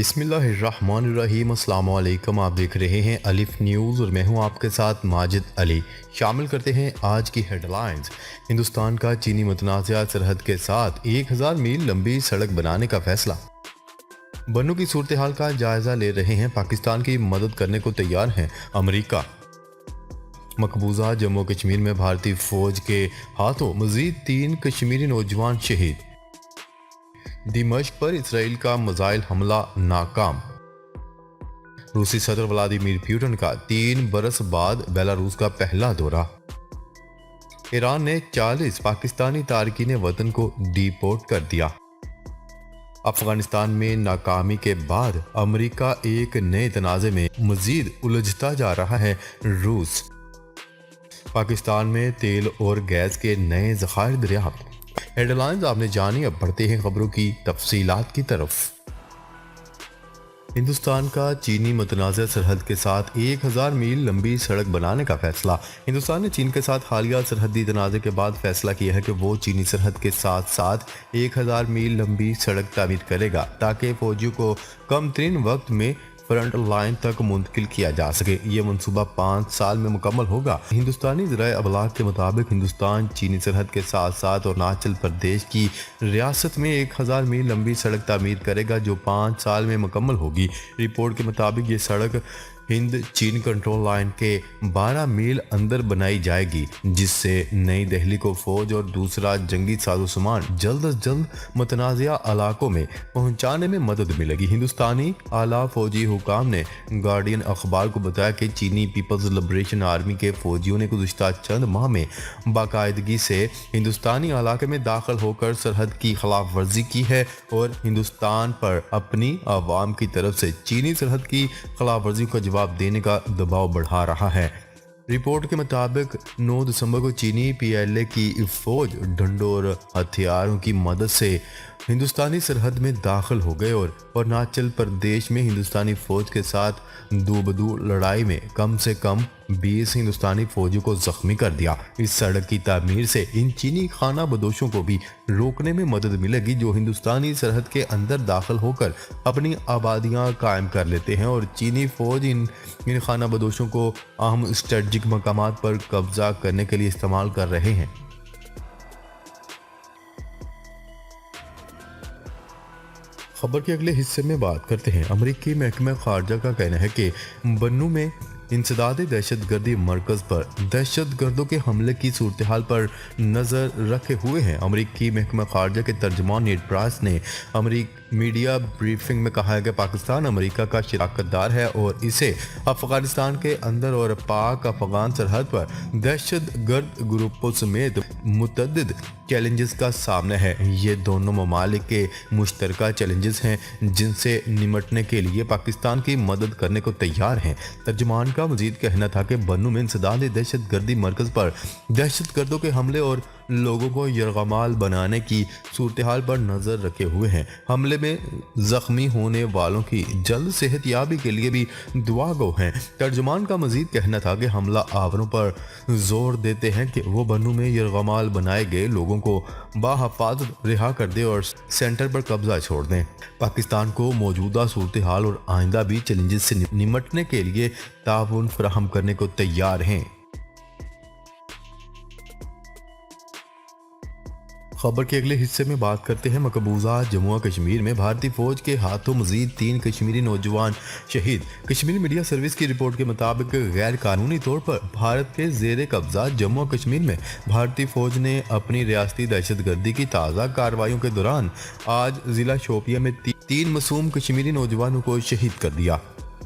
بسم اللہ الرحمن الرحیم۔ السلام علیکم، آپ دیکھ رہے ہیں الف نیوز اور میں ہوں آپ کے ساتھ ماجد علی۔ شامل کرتے ہیں آج کی ہیڈ لائنز۔ ہندوستان کا چینی متنازعہ سرحد کے ساتھ 1000 میل لمبی سڑک بنانے کا فیصلہ۔ بنوں کی صورتحال کا جائزہ لے رہے ہیں، پاکستان کی مدد کرنے کو تیار ہیں امریکہ۔ مقبوضہ جموں کشمیر میں بھارتی فوج کے ہاتھوں مزید 3 کشمیری نوجوان شہید۔ دمشق پر اسرائیل کا میزائل حملہ ناکام۔ روسی صدر ولادیمیر پوٹن کا 3 برس بعد بیلاروس کا پہلا دورہ۔ ایران نے 40 پاکستانی تارکین وطن کو ڈی پورٹ کر دیا۔ افغانستان میں ناکامی کے بعد امریکہ ایک نئے تنازع میں مزید الجھتا جا رہا ہے۔ روس۔ پاکستان میں تیل اور گیس کے نئے ذخائر دریافت۔ ہیڈ لائنز آپ نے جانی، اب بڑھتے ہیں خبروں کی تفصیلات کی طرف۔ ہندوستان کا چینی متنازع سرحد کے ساتھ 1000 میل لمبی سڑک بنانے کا فیصلہ۔ ہندوستان نے چین کے ساتھ حالیہ سرحدی تنازع کے بعد فیصلہ کیا ہے کہ وہ چینی سرحد کے ساتھ 1000 میل لمبی سڑک تعمیر کرے گا تاکہ فوجیوں کو کم ترین وقت میں فرنٹ لائن تک منتقل کیا جا سکے۔ یہ منصوبہ 5 سال میں مکمل ہوگا۔ ہندوستانی ذرائع ابلاغ کے مطابق ہندوستان چینی سرحد کے ساتھ اروناچل پردیش کی ریاست میں 1000 میل لمبی سڑک تعمیر کرے گا جو 5 سال میں مکمل ہوگی۔ رپورٹ کے مطابق یہ سڑک ہند چین کنٹرول لائن کے 12 میل اندر بنائی جائے گی، جس سے نئی دہلی کو فوج اور دوسرا جنگی سازوسامان جلد از جلد متنازعہ علاقوں میں پہنچانے میں مدد ملے گی۔ ہندوستانی اعلیٰ فوجی حکام نے گارڈین اخبار کو بتایا کہ چینی پیپلز لبریشن آرمی کے فوجیوں نے گزشتہ چند ماہ میں باقاعدگی سے ہندوستانی علاقے میں داخل ہو کر سرحد کی خلاف ورزی کی ہے اور ہندوستان پر اپنی عوام کی طرف سے چینی سرحد کی خلاف ورزی کا جواب دینے کا دباؤ بڑھا رہا ہے۔ رپورٹ کے مطابق 9 دسمبر کو چینی پی ایل اے کی فوج ڈنڈوں اور ہتھیاروں کی مدد سے ہندوستانی سرحد میں داخل ہو گئے اور اروناچل پردیش میں ہندوستانی فوج کے ساتھ دو بدو لڑائی میں کم سے کم 20 ہندوستانی فوجیوں کو زخمی کر دیا۔ اس سڑک کی تعمیر سے ان چینی خانہ بدوشوں کو بھی روکنے میں مدد ملے گی جو ہندوستانی سرحد کے اندر داخل ہو کر اپنی آبادیاں قائم کر لیتے ہیں اور چینی فوج ان خانہ بدوشوں کو اہم اسٹریٹجک مقامات پر قبضہ کرنے کے لیے استعمال کر رہے ہیں۔ خبر کے اگلے حصے میں بات کرتے ہیں۔ امریکی محکمہ خارجہ کا کہنا ہے کہ بنوں میں انسداد دہشت گردی مرکز پر دہشت گردوں کے حملے کی صورتحال پر نظر رکھے ہوئے ہیں۔ امریکی محکمہ خارجہ کے ترجمان نیڈ پرائس نے میڈیا بریفنگ میں کہا ہے کہ پاکستان امریکہ کا شراکت دار ہے اور اسے افغانستان کے اندر اور پاک افغان سرحد پر دہشت گرد گروپوں سمیت متعدد چیلنجز کا سامنا ہے۔ یہ دونوں ممالک کے مشترکہ چیلنجز ہیں جن سے نمٹنے کے لیے پاکستان کی مدد کرنے کو تیار ہیں۔ ترجمان کا مزید کہنا تھا کہ بنوں میں انسداد دہشت گردی مرکز پر دہشت گردوں کے حملے اور لوگوں کو یرغمال بنانے کی صورتحال پر نظر رکھے ہوئے ہیں۔ حملے میں زخمی ہونے والوں کی جلد صحت یابی کے لیے بھی دعا گو ہیں۔ ترجمان کا مزید کہنا تھا کہ حملہ آوروں پر زور دیتے ہیں کہ وہ بنوں میں یرغمال بنائے گئے لوگوں کو بحفاظت رہا کر دیں اور سینٹر پر قبضہ چھوڑ دیں۔ پاکستان کو موجودہ صورتحال اور آئندہ بھی چیلنجز سے نمٹنے کے لیے تعاون فراہم کرنے کو تیار ہیں۔ خبر کے اگلے حصے میں بات کرتے ہیں۔ مقبوضہ جموں کشمیر میں بھارتی فوج کے ہاتھوں مزید 3 کشمیری نوجوان شہید۔ کشمیری میڈیا سروس کی رپورٹ کے مطابق غیر قانونی طور پر بھارت کے زیر قبضہ جموں کشمیر میں بھارتی فوج نے اپنی ریاستی دہشت گردی کی تازہ کارروائیوں کے دوران آج ضلع شوپیاں میں 3 معصوم کشمیری نوجوانوں کو شہید کر دیا۔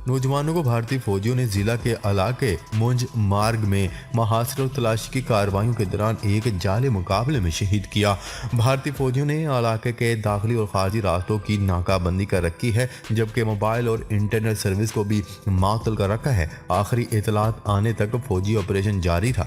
نوجوانوں کو بھارتی فوجیوں نے ضلع کے علاقے مونج مارگ میں محاصرہ اور تلاشی کی کارروائیوں کے دوران ایک جعلی مقابلے میں شہید کیا۔ بھارتی فوجیوں نے علاقے کے داخلی اور خارجی راستوں کی ناکہ بندی کر رکھی ہے جبکہ موبائل اور انٹرنیٹ سروس کو بھی معطل کر رکھا ہے۔ آخری اطلاعات آنے تک فوجی آپریشن جاری تھا۔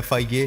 FIA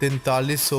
4300